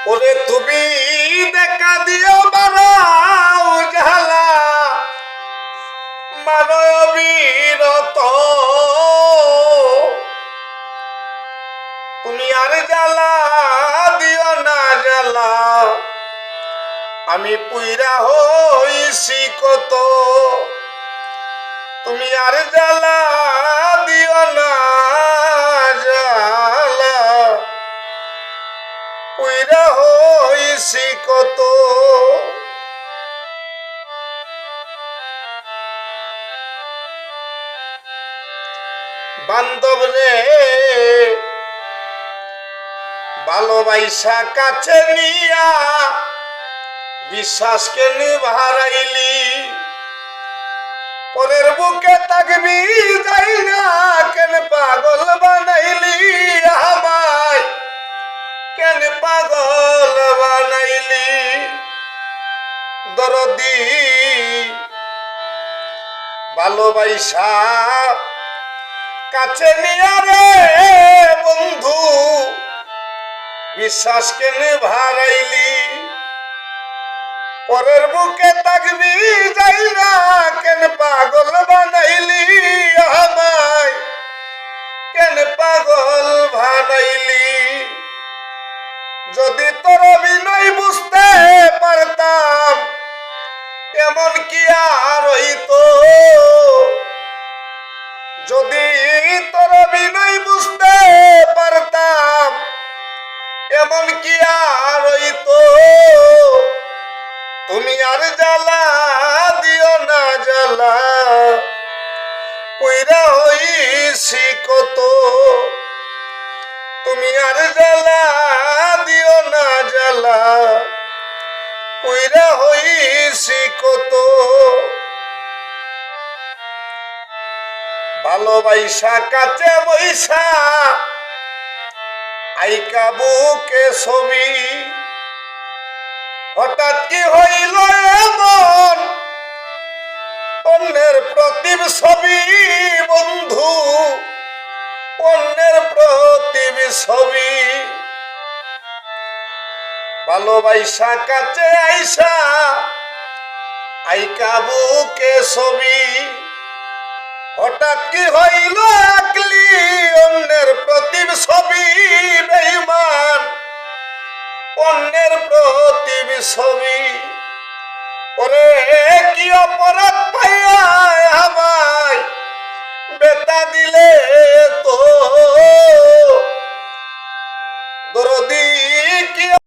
ওরে তুমি দেখা দিও বারাও জ্বালা মানবীরত তুমি আর জ্বালা দিও না জ্বালা আমি পুইরা হইছি কত তুমি আর জ্বালা দিও না জ্বালা পুইরা হইছি কত বান্ধব রে ভালোবাসা কাছে নিয়া বিশ্বাসকে নিভারাইলি পরের বুকে তাকবি যাই না কেন পাগল বানাইলি আমায় কেন পাগল বানাইলি দরদি ভালোবাসা কাছে নিয়া রে বন্ধু বিশ্বাস কেন ভারাইলি পরের বুকে তাকবি যাই না কেন পাগল বানাইলি আমায় কেন পাগল বানাইলি যদি তোর অভিনয় বুঝতে পারতাম এমন কি আর হইতো যদি তোর অভিনয় বুঝতে পারতাম এমন কি আর হইতো তুমি আর জ্বালা দিও না জ্বালা পুইরা হইছি কত তুমি আর জ্বালা দিও না জ্বালা পুইরা হইছি কত ভালোবাসা কাছে বৈশা আইকা বুকে ছবি হঠাৎ কি হইল এমন অন্যের প্রতিব ছবি বন্ধু অন্যের প্রতিব ছবি ভালোবাসা কাছে আইসা আইকা বুকে ছবি হঠাৎ কি হইল আকলি অন্যের প্রতিব ছবি বেঈমান অন্যের প্রতিব ছবি ওরে কি অপরাধ পাইয়া আমায় বেতা দিলে তো দরদি কি